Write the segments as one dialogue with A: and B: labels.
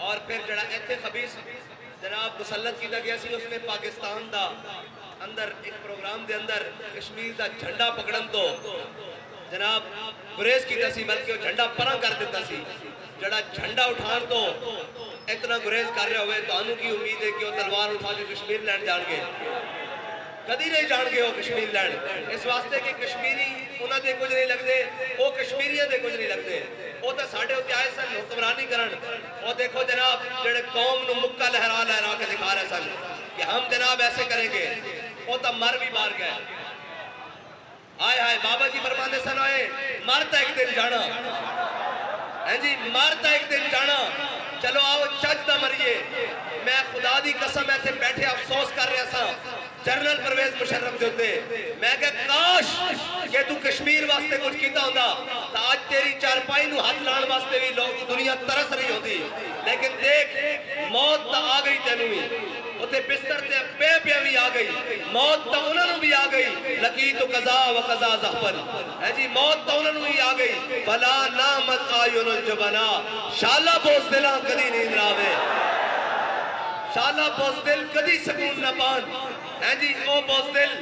A: اور پھر جڑا ایتھے خبیث جناب مسلط کیتا گیا سی اس نے پاکستان دا اندر ایک پروگرام دے اندر کشمیر دا جھنڈا پکڑن تو جناب گریز کیتا سی بلکہ وہ جھنڈا پرا کر دیتا سی جڑا جھنڈا اٹھان تو اتنا گریز کر رہے ہوئے تو انہوں کی امید ہے کہ وہ تلوار اٹھا کے کشمیر لینڈ جان گے کدی نہیں جان گے وہ کشمیر لینڈ اس واسطے کہ کشمیری انہاں دے کچھ نہیں لگ دے وہ کشمیریاں دے کچھ نہیں لگ دے وہ تو ساڑھے ہوتے آئے سن حکمرانی کرن وہ دیکھو جناب جڑے قوم نو مکہ لہرا لہرا کے دکھا رہے سن کہ ہم جناب ایسے کریں گے وہ تو مر بھی مار گئے آئے آئے بابا جی فرمانے سن آئے مارتا ایک دن جانا جی مارتا ایک دن جانا چلو آؤ چج دا مریے میں خدا دی قسم ایسے بیٹھے افسوس کر رہا سا جنرل پرویز مشرف جو تھے میں کہا کاش کہ تو کشمیر واسطے کچھ کیتا ہوندہ تا آج تیری چارپائی نو ہاتھ لان واسطے بھی لوگ دنیا ترس رہی ہوتی لیکن دیکھ موت تا آ گئی تینوی ہوتے بستر تے پے پے بھی آ گئی موت تا انہوں بھی آ گئی لقیت قضا و قضا زحفن ہے جی موت تا انہوں بھی آ گئی فلا نامت آئین الجبنا شالا بوس دلان کدی نیند راوے شالا بوس دل کدی سکون نہ پان ہے جی او بوس دل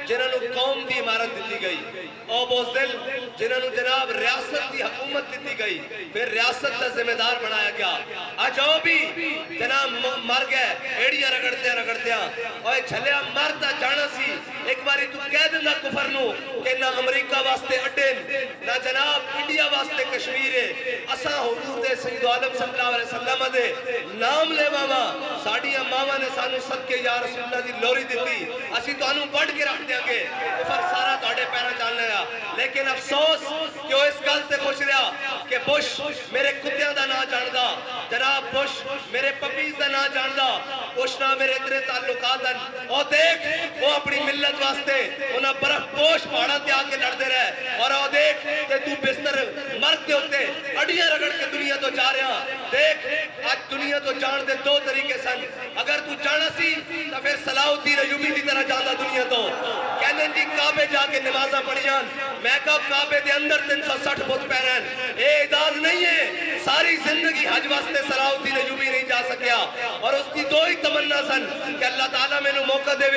A: جنہوں نے قوم دی عمارت دیتی گئی او بوس دل جنہوں نے جناب ریاست دی حکومت دیتی گئی پھر ریاست دا ذمہ دار بنایا گیا آج او بھی جناب مر گئے ایڑیاں رگڑتے اور چھلیا مرتا جانا سی ایک باری تو کہہ دینا کفر نو کہ نہ امریکہ واسطے اڈن نہ جناب انڈیا واسطے کشمیر ہے اساں حضور دے سید عالم صلی اللہ علیہ وسلم دے نام لے ماما ساڑیاں ماما نے سانو صدقے یا رسول اللہ دی لوری دیتی اسی تو انہوں بڑھ کے رکھ دیا گے کفر سارا توڑے پیرا چال لیا لیکن افسوس کہ وہ اس گل سے خوش رہا کہ بش میرے کتیاں دا نا جاندہ جناب بش میرے پپیز دا نا جاندہ بش نہ میرے اتنے تعلقات ہیں اور دیکھ وہ اپنی ملت واسطے انہاں برف پوش پہاڑا تے آکے لڑتے رہے اور وہ دیکھ کہ تو بستر مرتے ہوتے اڑیاں رگڑ کے دنیا تو جا رہا دیکھ آج دنیا تو جان دے دو طریقے سن اگر تو جانا سی تو پھر صلاح الدین ایوبی دی طرح جاندہ دنیا تو کہنے جی کعبے جا کے نمازہ پڑھیاں میں کہا کعبے دے اندر 360 بت پہنن اے اعزاز نہیں ہے ساری زندگی حج واسطے صلاح الدین ایوبی نہیں جا سکیا اور اس کی دو ہی تمنا سن کہ اللہ تعالیٰ میں نو موقع دے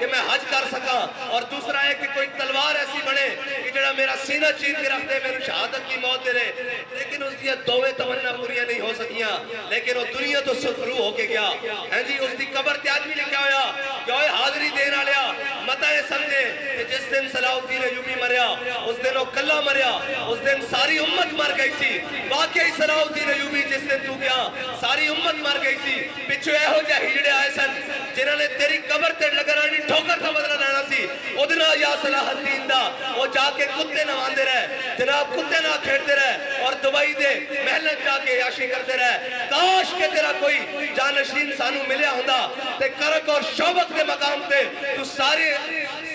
A: کہ میں حج کر سکا اور دوسرا ہے کہ کوئی تلوار ایسی بنے کہ جڑا میرا سینہ چین کے رکھ دے میرے شہادت کی موت دے رہے لیکن اس کی دوے تمنا پوریاں نہیں ہو سکیاں لیکن وہ دنیا تو سفرو ہو کے گیا ہیں جی اس کی قبر تیاج بھی لکھا ہویا کہ وہ حاضری دینا لیا متائے سمجھے کہ جس دن صلاح الدین ایوبی مریا اس دن وہ کلہ مریا اس دن ساری امت مر گئی سی واقعی صلاح الدین ایوبی جس دن تو گیا ساری امت مر گئی سی پچھو اے ہو جا ہجڑے آئے سن جنہوں نے تیری قبر تے لگرانی ٹھوکر تھا بدلہ لینا سی ادنا یا صلاح الدین دا وہ جا کے کتے نہ آندے رہے جناب کتے نہ کھیڑتے رہے اور دبائی دے محلت جا کے عیاشی کرتے رہے کاش کہ تیرا کوئی جانشین سانو ملیا ہوندہ تے کرک اور شوبت کے مقام تے تو سارے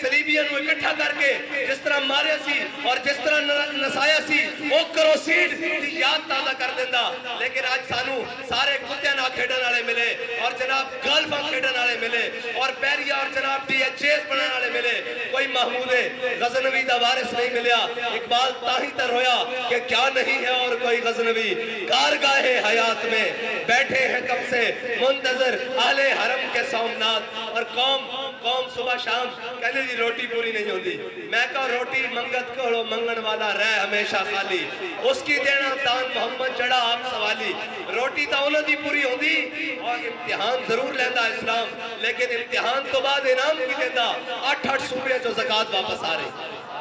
A: سلیبیاں نو اکٹھا کر کے جس طرح ماریا سی اور جس طرح نسایا سی وہ کروسیڈ دی یاد تازہ کر دیندہ لیکن آج سانو سارے کتیاں نہ کھیڑن آلے ملے اور جناب گلفاں کھیڑن آلے ملے اور پیریا اور جناب ڈی ایچ ایس بنن آلے ملے کوئی محمود غزنوی دا وارث نہیں ملیا اقبال تاہی تر ہویا کہ کیا نہیں ہے اور کوئی غزنوی کارگاہ حیات میں بیٹھے ہیں کب سے منتظر اہل حرم کے سومنات اور قوم صبح شام کہنے دی روٹی پوری نہیں ہوتی میں کہا روٹی منگت کرو منگن والا رہ ہمیشہ خالی اس کی دینا دان محمد چڑھا آپ سوالی روٹی تا انہوں دی پوری ہوندی اور امتحان ضرور لیندہ اسلام لیکن امتحان تو بعد انعام کی دیندہ 8 صوبے جو زکاة واپس آ رہی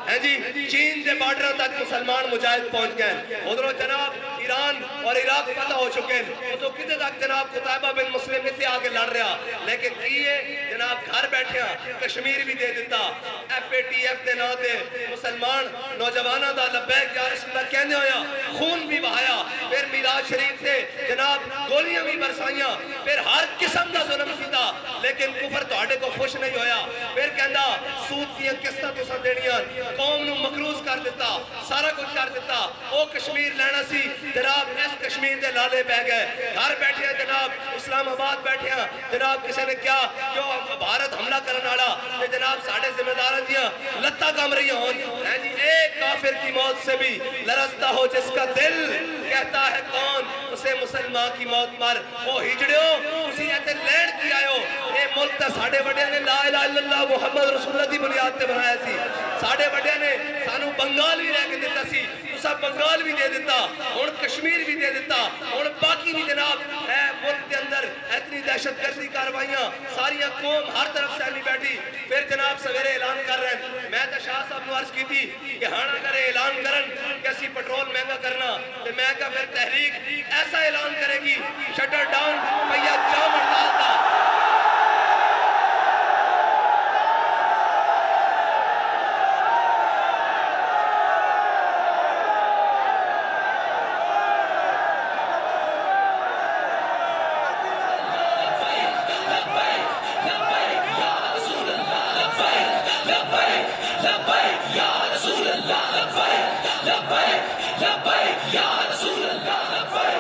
A: ہیں جی چین دے بارڈر تک مسلمان مجاہد پہنچ گئے ادھروں جناب ایران اور عراق فتح ہو چکے ہیں تو کتے تک جناب قطعبہ بن مسلم سے آگے لڑ رہا لیکن کیے جناب گھر بیٹھے ہیں کشمیر بھی دے دیتا ایف اے ٹی ایف دے نا دے مسلمان نوجوانہ دا لبیک یا رسول اللہ کہنے ہویا خون بھی بہایا پھر میراج شریف سے جناب گولیاں بھی برسائیاں پھر ہر قسم دا ظلم سیتا لیکن کفر توڑے کو خوش نہیں ہویا پھر کہندہ سود کیا قسطہ تو سن دینیاں قوم نو مقروض کر دیتا سارا کچھ کر دیتا او کشمیر لینا سی جناب اس کشمیر دے لالے بہ گئے گھر بیٹھے ہیں جناب اسلام آباد بیٹھے ہیں جناب کسی نے کیا جو بھارت حملہ کرنا آڑا کہ جناب ساڑھے ذمہ دارہ دیا لتا کام رہی ہوں ہیں جی ایک کافر کی موت سے بھی لرزتا ہو جس کا دل کہتا ہے کون اسے مسلمان کی موت مار او ہجڑیو تسی ایتے لینڈ کی آئے ہو اے ملک تا ساڑھے وڈیا نے لا الہ الا اللہ محمد رسول اللہ دی بنیاد تے بنایا سی ساڑھے وڈیا نے سانو بنگال بھی رہ کے دیتا سی تسا بنگال بھی دے دیتا اور کشمیر بھی دے دیتا اور باقی بھی جناب اے ملک کے اندر اتنی دہشت گردی کاروائیاں ساریاں قوم ہر طرف سے نہیں بیٹھی پھر جناب سویرے اعلان کر رہے ہیں میں تو شاہ صاحب نے عرض کی تھی کہ ہاں اگر اعلان کرن کہ اسی پٹرول مہنگا کرنا تو میں کہا پھر تحریک ایسا اعلان کرے گی شٹر ڈاؤن پہیا جام ہڑتال تھا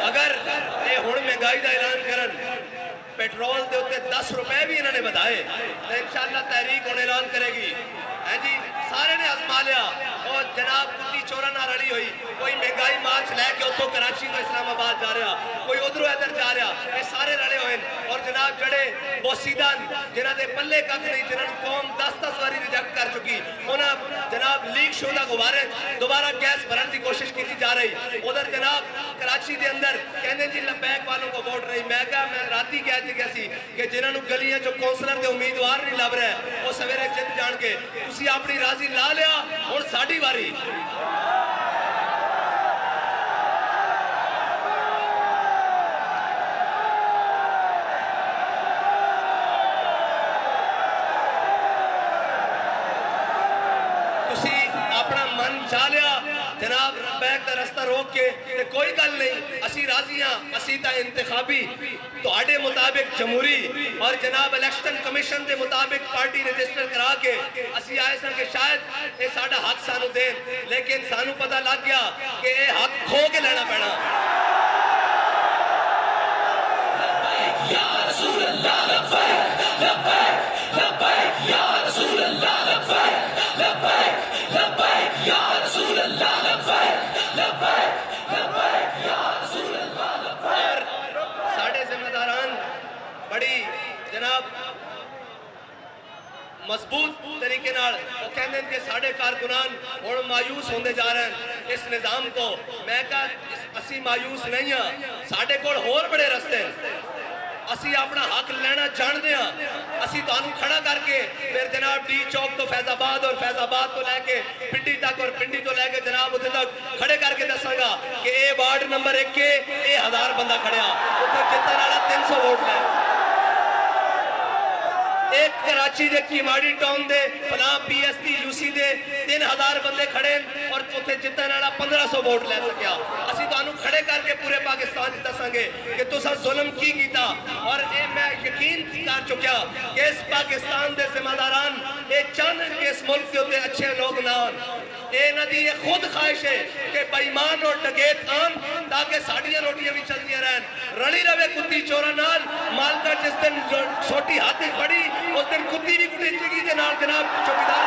A: اگر یہ ہون مہنگائی دا اعلان کرن پیٹرول دے ہوتے 10 روپے بھی انہوں نے بتائے تو انشاءاللہ تحریک ہونے اعلان کرے گی جی سارے نے آزما لیا اور جناب کتی چورا نہ رڑی ہوئی کوئی مہنگائی مارچ لے کے اتھو کراچی کو اسلام آباد جا رہا کوئی ادھروں ادھر جا رہا یہ سارے رڑے ہوئے اور جناب جڑے بوسیدان جنہ دے پلے کک نہیں جنہوں قوم 10 واری ریجیکٹ کر چکی انہاں جناب لیگ شدہ غبارے دوبارہ گیس بھرن کی کوشش کی جا رہی ادھر جناب کراچی دے اندر کہنے جی لبیک والوں کو ووٹ رہی میں کہا میں راتی کہہ دی گیا کہ جنہوں گلیاں جو کونسلر دے امیدوار نہیں لب رہے وہ سویرے جد جان کے تسی اپنی راضی لا لیا اور ساڑھی واری تسی اپنا من چاہ لیا جناب بیک دا رستہ روک کے کوئی گل نہیں اسی راضیاں اسی تا انتخابی تو آڑے مطابق جمہوری اور جناب الیکشن کمیشن دے مطابق پارٹی رجسٹر کرا کے اسی آئے سن کہ شاید اے ساڑھا حق سانو دیں لیکن سانو پتہ لگ گیا کہ اے حق کھو کے لینا پینا لبیک یا رسول اللہ لبیک لبیک لبیک یا رسول اللہ لبیک لبیک لبیک یا رسول اللہ لبیک لبیک لبیک یا رسول اللہ لبیک ساڑھے ذمہ داران بڑی جناب مضبوط طریقے نال وہ کہندے ہیں کہ ساڑھے کارکنان اور مایوس ہوندے جا رہے ہیں اس نظام کو میں کہا اسی مایوس نہیں ہیں ساڑھے کوڑ اور بڑے رستے ہیں اسی اپنا حق لینا جان دیا اسی تو انہوں کھڑا کر کے پھر جناب ڈی چوک تو فیض آباد اور فیض آباد تو لے کے پنڈی تک اور پنڈی تو لے کے جناب اتھے تک کھڑے کر کے دساں گا کہ اے وارڈ نمبر 1 کے اے 1000 بندہ کھڑیا اتھے جتنا راڑا 300 ووٹ لے ایک کراچی دے کیماڑی ٹاؤن دے فلاں پی ایس ٹی یو سی دے 3000 بندے کھڑے اور اتھے جتنا راڑا 1500 ووٹ لے سکیا اسی تو انہوں کھڑے کر کے پورے پاکستان دساں گے کہ تو سا ظلم کی کیتا اور اے میں یقین کر چکیا کہ اس پاکستان دے ذمہ داران اے چند کے اس ملک کے ہوتے اچھے لوگ نہ اے ندی یہ خود خواہش ہے کہ بیمان اور ڈگیت آن تاکہ ساڑھیاں روٹیاں بھی چلتی رہن رڑی روے کتی چورا نال مالکہ جس دن سوٹی ہاتھی پڑی اس دن کتی بھی کتی چگی دے نال جناب چوکیدار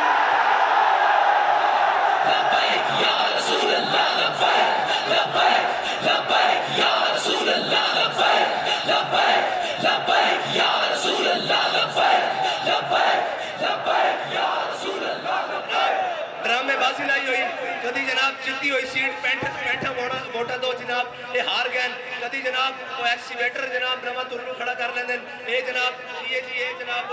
A: لبیک یا رسول اللہ لبیک لبیک لبیک یا رسول اللہ لبیک لبیک لبیک یا رسول اللہ لبیک لبیک لبیک یا رسول اللہ لبیک ڈرامے بازی لائی ہوئی کدی جناب جلدی ہوئی سیٹ پینٹھا ووٹا دو جناب یہ ہار گئن کدی جناب وہ ایکسیویٹر جناب نما ترلو کھڑا کر لیں دن اے جناب یہ جی اے جناب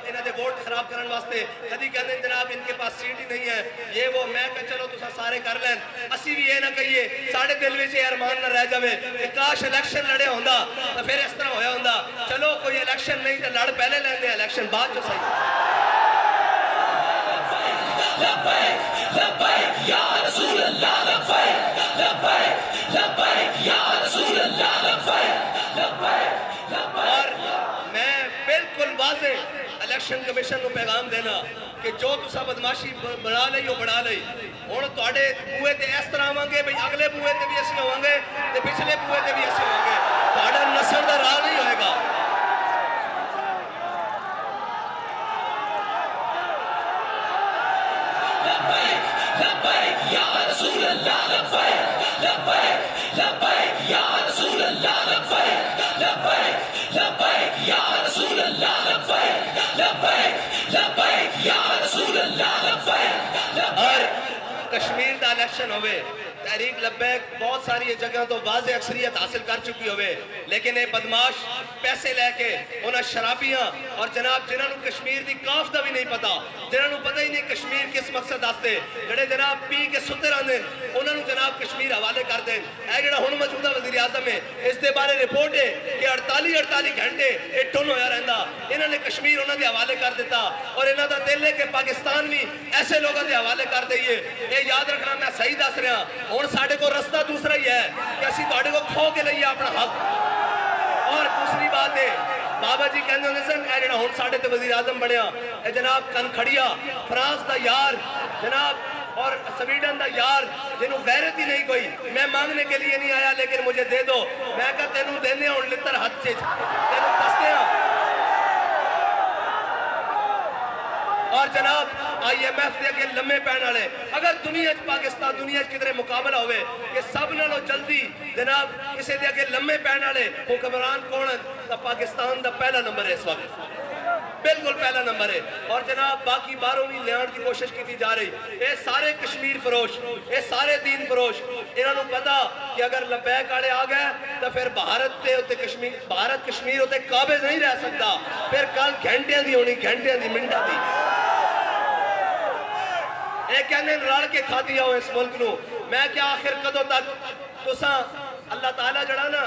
A: انہ دے ووٹ خراب کرن واسطے کدی کہنے جناب ان کے پاس سیٹ ہی نہیں ہے یہ وہ میں کہ چلو تو سارے کر لیں اسی بھی یہ نہ کہیے ساڑھے دل میں سے ارمان نہ رہ جاوے کہ کاش الیکشن لڑے ہوندہ تو پھر اس طرح ہویا ہوندہ چلو کوئی الیکشن نہیں تو لڑ پہلے لیں دے الیکشن بعد جو صحیح لبیک لبیک یا رسول اللہ لبیک لبیک لبیک یا رسول اللہ لبیک لبیک اور میں بالکل واضح الیکشن کمیشن کو پیغام دینا کہ جو تسا بدماشی بڑھا لئی ہو بڑھا لئی اور تواڈے بوئے تے اس طرح آوانگے بھئی اگلے بوئے تے بھی ایسے ہوانگے تے پچھلے بوئے تے بھی ایسے ہوانگے تواڈا نسل دا راہ نہیں ہوئے گا لبیک لبیک یا رسول اللہ لبیک لبیک لبیک یا رسول اللہ لبیک لبیک لبیک یا رسول اللہ لبیک. اور کشمیر دا الیکشن ہوئے تحریک لبیک بہت ساری جگہ تو واضح اکثریت حاصل کر چکی ہوئے، لیکن یہ بدماش پیسے لے کے انہاں شرابیاں اور جناب جنہاں نو کشمیر دی کاف دا بھی نہیں پتا، جنہاں نو پتہ ہی نہیں کشمیر کس مقصد آستے، جڑے جناب پی کے ستے رہنے انہاں نو جناب کشمیر حوالے کر دیں. اے جڑا ہن موجودہ وزیر اعظم ہے اس دے بارے رپورٹ ہے کہ 48 گھنٹے یہ ٹن ہویا رہندا، انہاں نے کشمیر انہاں دے حوالے کر دیتا اور انہاں دا دل ہے کہ پاکستان بھی ایسے لوگوں دے حوالے کر دئیے. یہ یاد رکھنا میں صحیح دس رہا ہوں، ساڑھے کو رستہ دوسرا ہی ہے کہ اسی توڑے کو کھو کے لئیے اپنا حق. اور دوسری بات ہے بابا جی کہنے ہونے سن اے جنہا ہون ساڑھے تے وزیر اعظم بڑھیا اے جناب کنکھڑیا فرانس دا یار جناب اور سویڈن دا یار جنہوں غیرت ہی نہیں کوئی، میں مانگنے کے لیے نہیں آیا لیکن مجھے دے دو، میں کہا تینوں دینے ہوں لتر حد سے تینوں پستے ہیں. اور جناب آئی ایم ایف دے کے لمحے پہن والے اگر دنیا پاکستان دنیا کدھر مقابلہ ہوئے کہ سب نالو جلدی جناب کسی دے کے لمحے پہن والے حکمران کون ہے، پاکستان دا پہلا نمبر ہے اس وقت، بالکل پہلا نمبر ہے. اور جناب باقی باروں بھی لیان کی کوشش کی جا رہی. اے سارے کشمیر فروش، اے سارے دین فروش، انہوں نے پتا کہ اگر لبیک آڑے آ گئے تو پھر بھارت کشمیر ہوتے قابض نہیں رہ سکتا، پھر کل گھنٹیاں دی ہونی گھنٹیاں دی منٹا دی. ایک کہنے رڑ کے کھا دیا ہو اس ملک نو. میں کیا آخر کدو تک تو ساں اللہ تعالیٰ جڑا نا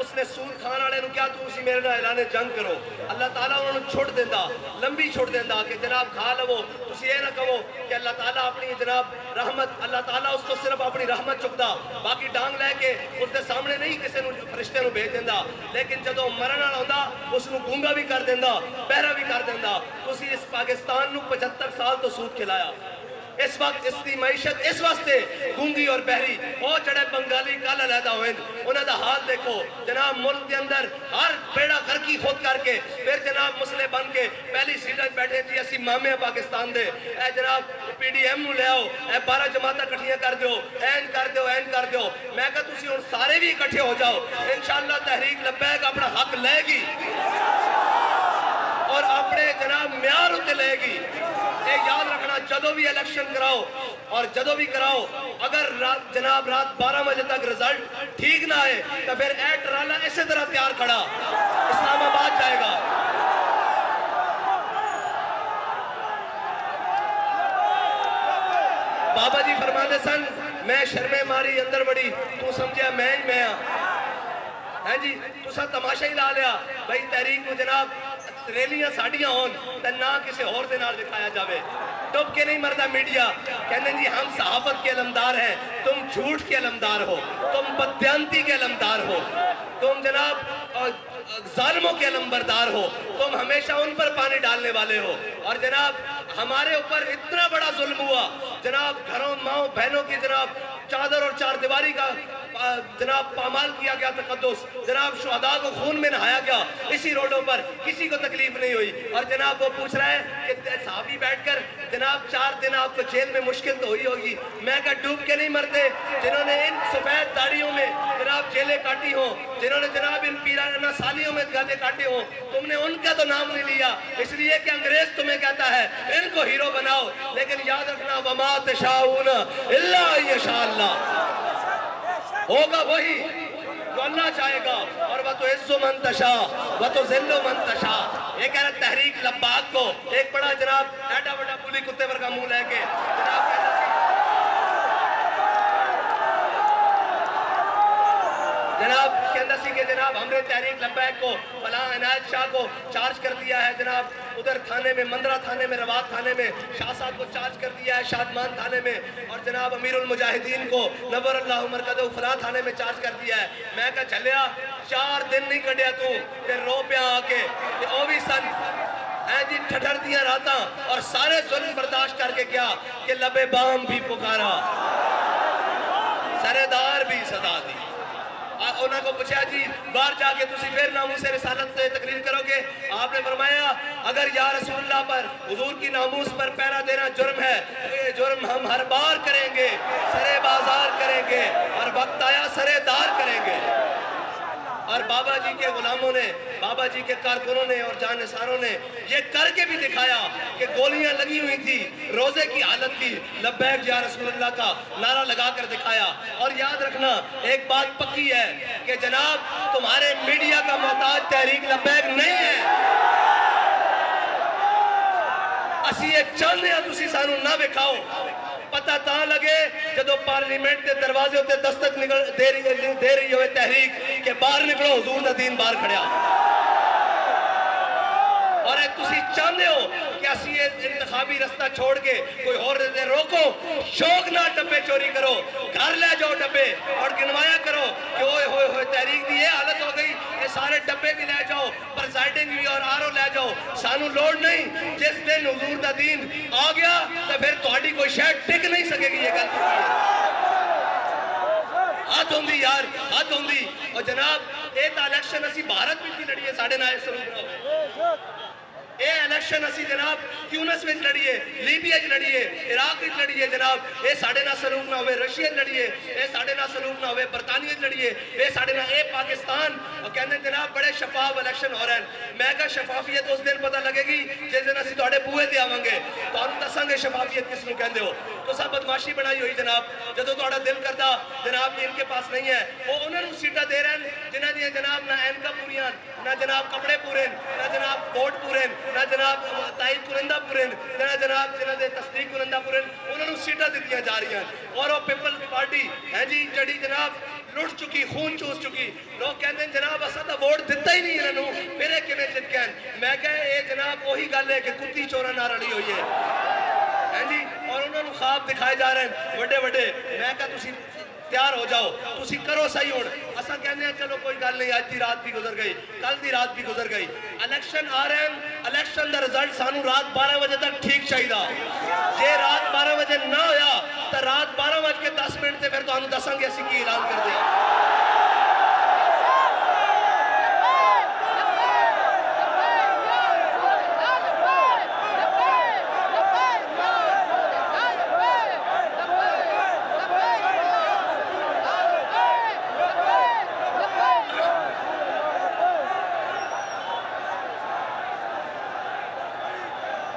A: اس نے سود کھان والے نو کیا تو اسی میرے نال اعلان جنگ کرو، اللہ تعالیٰ انہوں نے چھوڑ دیندہ لمبی چھوڑ دیندہ کہ جناب کھا لو. تسی یہ نہ کہو کہ اللہ تعالیٰ اپنی جناب رحمت اللہ تعالیٰ اس کو صرف اپنی رحمت چکتا باقی ڈانگ لے کے اس دے سامنے نہیں کسی نو فرشتے نو بھیج دیندہ، لیکن جدو مرن والا ہوندا اس نو گونگا بھی کر دیندہ بہرا بھی کر دیندہ. تسی اس پاکستان نو 75 سال تو سود کھلایا. اس وقت اس کی معیشت اس واسطے گونگی اور بہری اور جڑے بنگالی کال علیحدہ ہوئے انہوں دا حال دیکھو جناب ملک کے اندر ہر بیڑا گھر کی خود کر کے پھر جناب مسئلے بن کے پہلی سیٹیں بیٹھے جی اسی مامے پاکستان دے اے جناب پی ڈی ایم نو لے آؤ اے 12 جماعتیں کٹھیاں کر دیو این کر دیو این کر دیو. میں کہا تسی ان سارے بھی اکٹھے ہو جاؤ انشاءاللہ تحریک لبیک اپنا حق لے گی اور اپنے جناب معیار ہوتے لے گی. اے یاد رکھنا جدو بھی الیکشن کراؤ اور جدو بھی کراؤ اگر جناب رات 12 بجے تک رزلٹ ٹھیک نہ آئے تو پھر اے ٹرالا اسی طرح تیار کھڑا اسلام آباد جائے گا. بابا جی فرماتے سن میں شرمے ماری اندر بڑی تو سمجھیا میں ہی میں ہاں جی تو سا تماشا ہی لا لیا بھائی تحریک کو جناب ریلیاں ساڑیاں ہون تو نہ کسی اور دے نال دکھایا جاوے. ڈب کے نہیں مردا میڈیا کہنے جی ہم صحافت کے علمدار ہیں، تم جھوٹ کے علمدار ہو، تم بددیانتی کے علمدار ہو، تم جناب ظالموں کے علمبردار ہو، تم ہمیشہ ان پر پانی ڈالنے والے ہو. اور جناب ہمارے اوپر اتنا بڑا ظلم ہوا جناب گھروں ماؤں بہنوں کی جناب چادر اور چار دیواری کا جناب پامال کیا گیا تقدس، جناب شہداء کو خون میں نہایا گیا اسی روڈوں پر کسی کو تکلیف نہیں ہوئی. اور جناب وہ پوچھ رہا ہے کہ صحابی بیٹھ کر جناب 4 دن آپ کو جیل میں مشکل تو ہوئی ہوگی. میں کہا ڈوب کے نہیں مرتے جنہوں نے ان سفید داڑیوں میں جناب جیلیں کاٹی ہوں، جنہوں نے جناب ان پیرانہ سالیوں میں گالے کاٹے ہوں، تم نے ان کا تو نام نہیں لیا اس لیے کہ انگریز تمہیں کہتا ہے ان کو ہیرو بناؤ. لیکن یاد رکھنا وما تشاؤون الا یشاء اللہ، ہوگا وہی جو اللہ چاہے گا. اور وَتُعِزُّ مَن تَشَاءُ وَتُذِلُّ مَن تَشَاءُ. یہ کہہ رہا تحریک لبیک کو ایک بڑا جناب ایڈا بڑا پولی کتے ورگا منہ لے کے جناب کہتا سی جناب کہتا سی کہ جناب ہم نے تحریک لبیک کو فلاں عنایت شاہ کو چارج کر دیا ہے جناب ادھر تھانے میں مندرہ تھانے میں روات تھانے میں، شاہ صاحب کو چارج کر دیا ہے شادمان تھانے میں، اور جناب امیر المجاہدین کو نور اللہ مرکزہ فلاں تھانے میں چارج کر دیا ہے. میں کہا چلیا 4 دن نہیں کڑیا تو پھر رو پیا آ کے کہ او بھی سن اے جی ٹھٹر دیا راتا اور سارے ظلم برداشت کر کے کیا کہ لب بام بھی پکارا سردار بھی صدا دی. انہوں کو پوچھا جی باہر جا کے تسی پھر ناموس سے رسالت سے تقریر کرو گے؟ آپ نے فرمایا اگر یا رسول اللہ پر حضور کی ناموس پر پہرا دینا جرم ہے تو یہ جرم ہم ہر بار کریں گے، سرے بازار کریں گے، اور وقت آیا سرے دار اور بابا جی کے غلاموں نے, بابا جی کے کارکنوں نے اور جانثاروں نے یہ کر کے بھی دکھایا کہ گولیاں لگی ہوئی تھی, روزے کی حالت تھی, لبیک یا رسول اللہ کا نعرہ لگا کر دکھایا. اور یاد رکھنا ایک بات پکی ہے کہ جناب تمہارے میڈیا کا محتاج تحریک لبیک نہیں ہے. اسی یہ چاہتے ہیں تسی سانو نہ بکھاؤ. پتہ تاں لگے جدو پارلیمنٹ کے دروازے ہوتے دستک دے رہی ہوئے تحریک کہ باہر نکلو, حضور دا دین باہر کھڑیا. اور تسی چاہتے ہو کہ اسی یہ انتخابی رستہ چھوڑ کے کوئی اور دے روکو, شوق نہ ڈبے چوری کرو, گھر لے جاؤ ڈبے اور گنوایا کرو کہ ہوئے ہوئے ہوئے تحریک دی یہ حالت ہو گئی, یہ سارے ڈبے بھی لے جاؤ, پرزائڈنگ بھی اور آرو لے جاؤ. سانو لوڑ نہیں, جس دن حضور دا دین آ گیا تو پھر تہاڈی کوئی شاید ٹک نہیں سکے گی. یہ گل حد ہوندی یار, حد ہوندی. اور جناب اے تا الیکشن اسی بھارت میں کی لڑیے ساڑھے نائے سلوک نہ ہوئے. اے الیکشن اسی جناب تیونس میں لڑیے, لیبیا میں لڑیے, عراق میں لڑیے جناب, اے ساڑھے نہ سلوک نہ ہوئے رشیا میں لڑیے, اے ساڑھے نہ سلوک نہ ہوئے برطانیہ میں لڑیے, اے ساڑھے نہ اے پاکستان. اور کہنے جناب بڑے شفاف الیکشن ہو رہے ہیں. میں کہا شفافیت اس دن پتہ لگے گی جس دن اسی توڑے بوئے دے آوانگے تو ہم دساں گے شفافیت کس نو کہندے ہو. تو سب بدماشی بنائی ہوئی جناب, جدو توڑا دل کردا جناب یہ ان کے پاس نہیں ہے, وہ انہوں نے سیٹا دے رہے ہیں جنہ دیئے جناب نہ اینکا پوریاں, نہ جناب کپڑے پورے, نہ جناب ووٹ پورے, نہ جناب تائید کنندہ پورے, نہ جناب جنہ دے تصدیق کنندہ پورے, انہوں نے سیٹا دیتیاں جا رہی ہیں. اور وہ پیپل پارٹی ہے جی جڑی جناب لٹ چکی, خون چوس چکی. لوگ کہتے ہیں جناب اسا تا ووٹ دیتا ہی نہیں انہوں پھر ایک میں جت گئے. میں کہے اے جناب وہی گل ہے کہ کتی چورا نہ رڑی ہوئی ہے جی. اور انہوں نے خواب دکھائے جا رہے ہیں وڈے وڈے. میں کہا تسی تیار ہو جاؤ, تسی کرو صحیح ہون. اسا کہنے ہیں چلو کوئی گل نہیں, آج دی رات بھی گزر گئی, کل دی رات بھی گزر گئی. الیکشن آ رہے ہیں, الیکشن دا رزلٹ سانو رات 12 بجے تک ٹھیک چاہیے. جے رات 12 بجے نہ ہویا تو رات 12:10 تے پھر تو ہم دساں گے اسی کی اعلان کر دیں.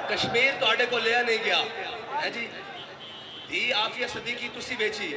A: کشمیر تو آڑے کو لیا نہیں گیا ہے جی. دھی آفیہ صدیقی تسی بیچی,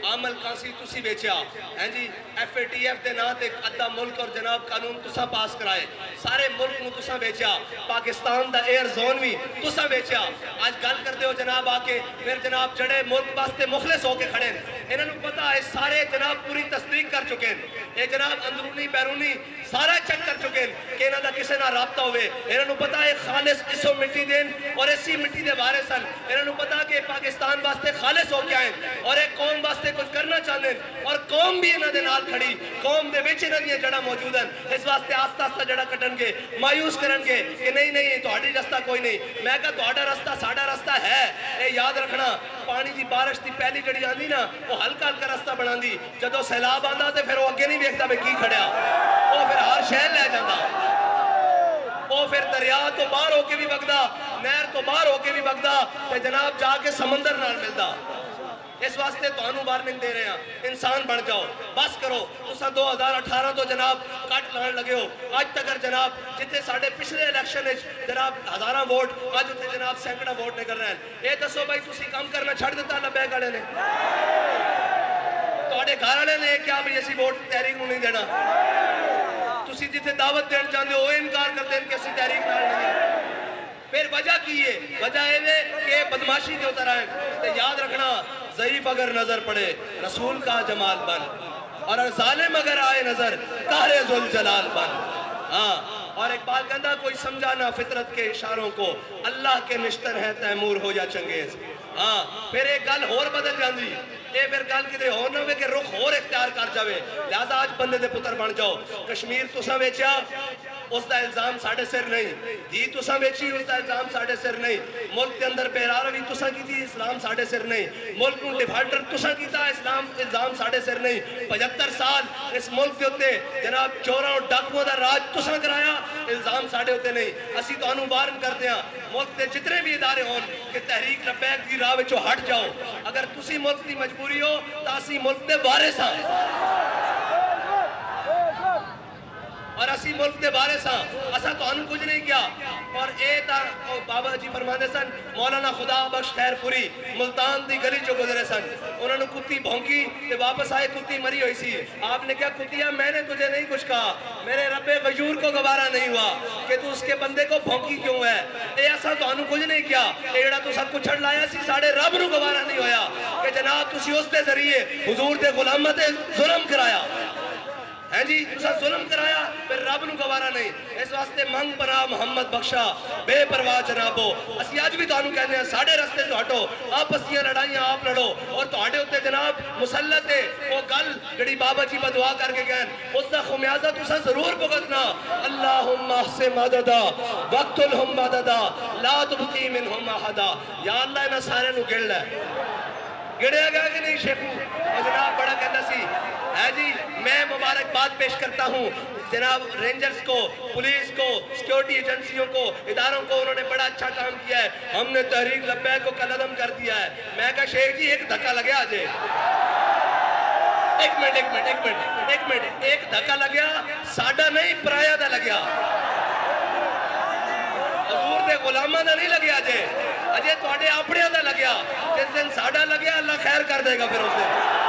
A: عامل کانسی تسی بیچیا ہے جی. ایف اے ٹی ایف دے نا تے ادھا ملک اور جناب قانون تسا پاس کرائے, سارے ملک میں تسا بیچیا, پاکستان دا ایئر زون بھی تسا بیچیا. آج گل کر دے ہو جناب آکے پھر جناب جڑے ملک باستے مخلص ہو کے کھڑے ہیں. انہوں نے پتا ہے سارے جناب پوری تصدیق کر چکے ہیں, یہ جناب اندرونی بیرونی سارا چیک کر چکے ہیں کہ انہوں نے کسے نہ رابطہ ہوئے. انہوں نے پتا ہے خالص اسو مٹی دین اور اسی مٹی دے بارے سن. انہوں نے پتا کہ پاکستان باستے خالص ہو کے آئیں اور ایک قوم باستے کچھ کرنا چاہتے ہیں, اور قوم بھی انہوں نے نال کھڑی, قوم دے بیچے انہوں نے جڑا موجود ہیں. اس واسطے آستہ آستہ جڑا کٹن گے, مایوس کرن گے کہ نہیں نہیں تہاڈی رستہ کوئی نہیں. میں کہا تہاڈا رستہ ساڈا رستہ ہے. اے یاد رکھنا پانی دی بارش دی پہلی جڑی آندی نا وہ ہلکا ہلکا رستہ بنا دی, جدو سیلاب آندا تے پھر وہ اگے نہیں ویکھدا میں کی کھڑیا, وہ پھر ہر شہر لے جاندا, وہ پھر دریا تو باہر ہو کے بھی بگدا, نہر تو باہر ہو کے بھی بگدا تے جناب جا کے سمندر نال ملدا. اس واسطے تو انہوں وارننگ دے رہے ہیں, انسان بن جاؤ, بس کرو. تسا 2018 تو جناب کٹ لان لگے ہو, آج تک جناب جتے ساڑھے پچھلے الیکشن جناب ہزاراں ووٹ, آج اتنے جناب سینکڑا ووٹ نکل رہے ہیں. اے دسو بھائی تسی کام کرنا چھڑ دیتا لبیک والے نے, تہاڈے گھر والے نے کیا بھی اسی ووٹ تحریک نوں نہیں دینا. تسی جتے دعوت دین چاہتے ہو انکار کرتے ہیں کہ اسی تحریک نال نہیں. پھر وجہ کی ہے, وجہ ہے کہ بدماشی کے اتر آئیں. تو یاد رکھنا ضعیف اگر نظر پڑے رسول کا جمال بن, اور ظالم اگر آئے نظر قہر ذوالجلال بن. ہاں, اور ایک بات کہتا کوئی سمجھانا فطرت کے اشاروں کو, اللہ کے نشتر ہے تیمور ہو جا چنگیز. ہاں, پھر ایک گل اور بدل جاندی, اے پھر گل کدے ہور نہ ہوئے کہ رخ اور اختیار کر جاوے. لہذا آج بندے دے پتر بن جاؤ. کشمیر تساں ویچیا, اس دا الزام ساڑھے سر نہیں. دھی تساں ویچی, اس دا الزام ساڑھے سر نہیں. ملک کے اندر بے راروی تساں کی تھی, اسلام ساڑھے سر نہیں. ملک کو ڈیفالٹر تساں کی تھا, اسلام الزام ساڑھے سر نہیں. 75 سال اس ملک کے ہوتے جناب چوراں اور ڈاکوؤں دا راج تساں کرایا, الزام ساڑھے ہوتے نہیں. اسی تو انہوں بارن کرتے ہیں ملک کے جتنے بھی ادارے ہون کہ تحریک لبیک دی راہ وچوں ہٹ جاؤ. اگر تسی ملک دی مجبوری ہو تو اسی ملک دے وارث ہاں. اسی ملک دے بارے ساں اسا تانوں کچھ نہیں کیا اور اے تا بابا جی فرماندے سن مولانا خدا بخش خیر پوری ملتان دی گلی چو گزرے سن انہوں نے کتی بھونکی تے واپس آئے کتی مری ہوئی سی آپ نے کہا کتیا میں نے تجھے نہیں کچھ کہا میرے رب غیور کو گوارا نہیں ہوا کہ تو اس کے بندے کو بھونکی کیوں ہے اے ایسا تو انہوں کچھ نہیں کیا اے جڑا تو سب کچھ چھڑ لایا سی ساڑھے رب نو گوارا نہیں ہویا کہ جناب تسی اس دے ذریعے حضور دے غلامت ظلم کرایا ہیں جی تسا ظلم کرایا پھر رب نو گوارا نہیں اس واسطے منگ پناہ محمد بخشا بے پرواہ جنابو اسی آج بھی تانوں کہنے ہیں ساڑھے رستے تو ہٹو آپسیاں لڑائیاں آپ لڑو اور تو ہٹے ہوتے جناب مسلط ہے وہ گل جڑی بابا جی با دعا کر کے گئن اس دا خمیازہ تسا ضرور بھگتنا اللہم احسن مددا وقتلہم مددا لا تبقی منہم احدا یا اللہ انہاں سارے نو گڑ لے گڑیا گیا کہ نہیں شیخو اور جناب بڑا کہتا سی ہے جی میں مبارکباد پیش کرتا ہوں جناب رینجرز کو پولیس کو سیکیورٹی ایجنسیوں کو اداروں کو انہوں نے بڑا اچھا کام کیا ہے ہم نے تحریک لبیک کو کل عدم کر دیا ہے میں کہا شیخ جی ایک دھکا لگیا آجے ایک دھکا لگیا ساڑھا نہیں پرایا دا لگیا حضور دے غلامہ دا نہیں لگیا آجے اجے توڑے اپنے دا لگیا جس دن ساڑھا لگیا اللہ خیر کر دے گا پھر اس دن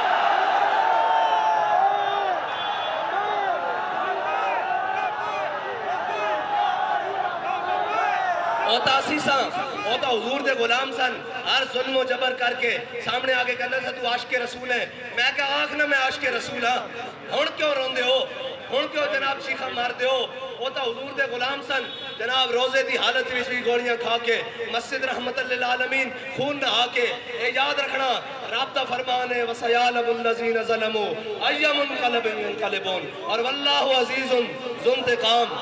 A: اوتا اسی ساں اوتا حضور دے غلام سن ہر ظلم و جبر کر کے سامنے آگے کہنا تھا تو عاشق رسول ہے میں کہا آنکھ نہ میں عاشق رسول ہاں ہون کیوں روندے ہو ہون کیوں جناب شیخہ مار دے ہو اوتا حضور دے غلام سن جناب روزے دی حالت بھی سی گوڑیاں کھا کے مسجد رحمت للعالمین خون نہا کے اے یاد رکھنا رابطہ فرمان ہے وَسَيَعْلَمُ الَّذِينَ ظَلَمُوا أَيَّ مُنْقَلَبٍ يَنْقَلِبُونَ اور واللہ عزیز ذو انتقام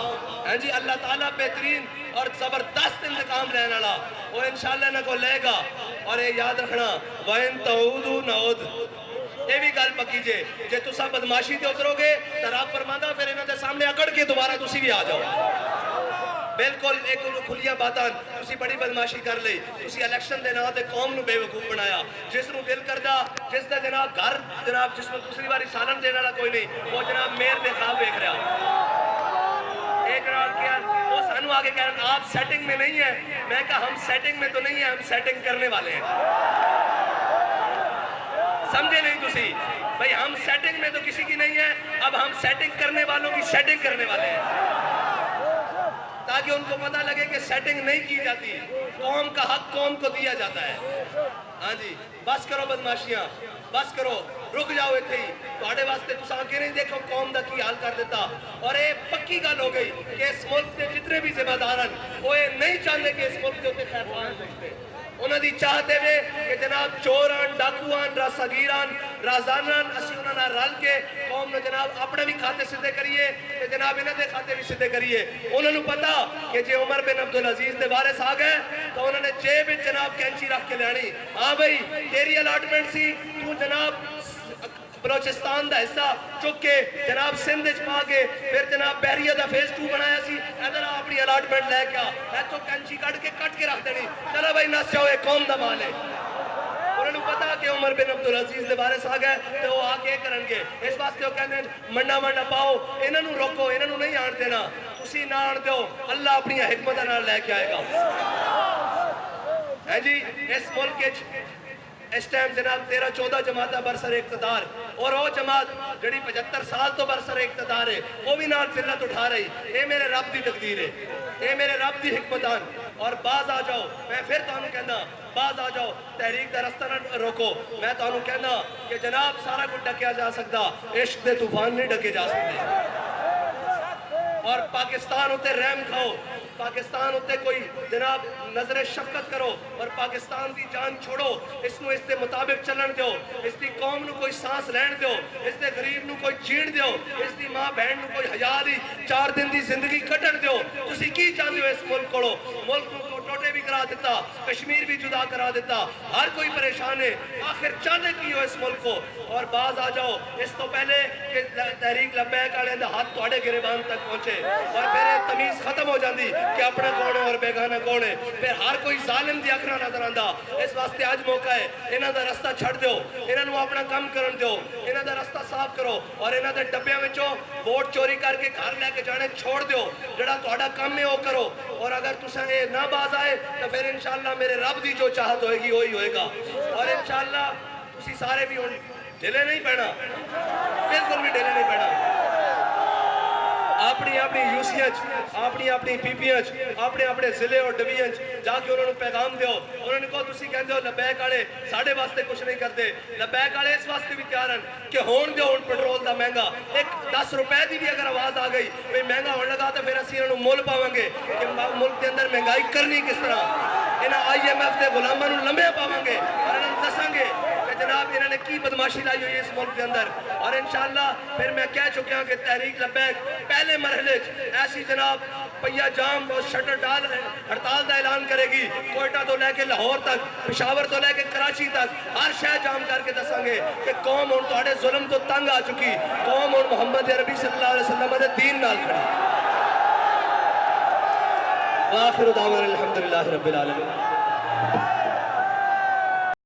A: ہیں جی اللہ تعالیٰ بہترین اور زبردست انتقام لینے والا وہ انشاءاللہ نہ کو لے گا اور یہ یاد رکھنا وَإِن تَعُودُوا نَعُودُ یہ بھی گل پکی جے جے تسا بدماشی تے اترو گے تو رب فرماتا پھر انہوں نے سامنے اکڑ کے دوبارہ تسی بھی آ جاؤ بالکل ایک کھلیاں باتاں تسی بڑی بدماشی کر لئی تسی الیکشن دے نام تے قوم نو بے وقوف بنایا جس نو دل کردہ جس دا جناب گھر جناب جس میں دوسری باری سالن دینے والا کوئی نہیں وہ جناب میر دے خواب دیکھ رہا ایک جناب کیا وہ سانو آگے کہہ رہا آپ سیٹنگ میں نہیں ہیں میں کہا ہم سیٹنگ میں تو نہیں ہیں ہم سیٹنگ کرنے والے ہیں سمجھے نہیں تسی بھئی ہم سیٹنگ میں تو کسی کی نہیں ہے اب ہم سیٹنگ کرنے والوں کی سیٹنگ کرنے والے ہیں تاکہ ان کو پتہ لگے کہ سیٹنگ نہیں کی جاتی قوم کا حق قوم کو دیا جاتا ہے ہاں جی بس کرو بدماشیاں بس کرو رک جاؤ تھے توڑے واسطے تو آنکھیں نہیں دیکھو قوم دا کی حال کر دیتا اور یہ پکی گل ہو گئی کہ اس ملک سے جتنے بھی ذمہ دارن وہ نہیں چاہتے کہ اس ملک کے ہوتے خیر خواہاں دیکھتے انہوں نے چاہتے ہوئے کہ جناب چوران ڈاکوان راسگیران رازانان اسی انہوں نے رل کے قوم نے جناب اپنے بھی کھاتے صدے کریے کہ جناب انہوں نے کھاتے بھی صدے کریے انہوں نے پتا کہ جے عمر بن عبدالعزیز دے وارث آ گئے تو انہوں نے جیب جناب کینچی رکھ کے لینی ہاں بھئی تیری الاٹمنٹ سی تو جناب بلوچستان دا حصہ چک کے جناب سندھ پا کے پھر جناب بحریہ دا فیس 2 بنایا سی ادھر اپنی الاٹمنٹ لے کے ہے تو کنچی کٹ کے رکھ دینی چلو بھائی نس جاؤ ایک قوم دا مال ہے انہوں نے پتا کہ عمر بن عبدالعزیز دے وارث آ گئے تو وہ آ کے کرن گے اس واسطے وہ کہنے منڈا پاؤ انہوں نے روکو انہوں نے نہیں آن دینا تسی نہ آن دیو اللہ اپنی حکمت نال لے کے آئے گا ہے جی اس ملک کے اس ٹائم جناب 13-14 جماعتہ برسر اقتدار اور وہ جماعت جڑی 75 سال تو برسر اقتدار ہے وہ بھی نال ذلت اٹھا رہی اے میرے رب دی تقدیر ہے اے میرے رب دی حکمتان اور باز آ جاؤ میں پھر تانوں کہنا باز آ جاؤ تحریک دا رستہ نہ روکو میں تانوں کہنا کہ جناب سارا کچھ ڈکیا جا سکتا عشق دے طوفان نہیں ڈکے جا سکتے اور پاکستان ہوتے رحم کھاؤ پاکستان ہوتے کوئی جناب نظر شفقت کرو اور پاکستان دی جان چھوڑو اس نو اس دے مطابق چلن دیو اس دی قوم نو کوئی سانس لین دیو اس دے غریب نو کوئی جین دیو اس دی ماں بہن نو کوئی حیا دی 4 دن دی زندگی کٹن دیو تسی کی چاہتے ہو اس ملک کوڑو ملک نو ٹوٹے بھی کرا دیتا کشمیر بھی جدا کرا دیتا ہر کوئی پریشان ہے آخر چاہتے کی ہو اس ملک کو اور باز آ جاؤ اس تو پہلے کہ تحریک لبیک والے دے ہاتھ توڑے گریبان تک پہنچے اور پھر تمیز ختم ہو جاندی کہ اپنا کون ہے اور بیگانہ کون ہے پھر ہر کوئی ظالم دی اکھرا نظر آندا اس واسطے آج موقع ہے انہاں دا رستہ چھڑ دیو انہاں نو اپنا کم کرن دیو انہاں دا رستہ صاف کرو اور انہاں دے ڈبیاں وچوں ووٹ چوری کر کے گھر لے کے جانے چھوڑ دیو جڑا تہاڈا کم ہے وہ کرو اور اگر تساں اے نہ باز آئے تو پھر انشاءاللہ میرے رب دی جو چاہت ہوئے گی وہی ہوئے گا اور انشاءاللہ تسی سارے بھی ہوں ڈھلے نہیں پینا بالکل بھی ڈھلے نہیں پینا اپنی اپنی یوسیچ اپنی اپنی پی پی ایچ اپنے اپنے ضلع اور ڈویژن جا کے انہوں نے پیغام دیو انہوں نے کہا تسی کہندے ہو لبیک والے ساڈے واسطے کچھ نہیں کرتے لبیک والے اس واسطے بھی تیار ہیں کہ ہون دیو ہن پیٹرول دا مہنگا ایک 10 روپے دی بھی اگر آواز آ گئی بھئی مہنگا ہونے لگا تو پھر اسی انہوں مول پاواں گے کہ ملک کے اندر مہنگائی کرنی کس طرح انہاں آئی ایم ایف دے غلاماں نوں لمبے پاواں گے اور انہوں دساں گے کہ جناب انہوں نے کی بدماشی لائی ہوئی اس ملک کے اندر اور انشاءاللہ پھر میں کہہ چکے ہوں کہ تحریک لبیک پہلے مرحلے ایسی جناب پہیا جام اور شٹر ڈال ہڑتال دا اعلان کرے گی کوئٹہ تو لے کے لاہور تک پشاور تو لے کے کراچی تک ہر شہر جام کر کے دسیں گے کہ قوم ان تواڈے ظلم تو تنگ آ چکی قوم ان محمد عربی صلی اللہ علیہ وسلم دے دین نال کھڑی وآخر دعوانا الحمدللہ رب العالمین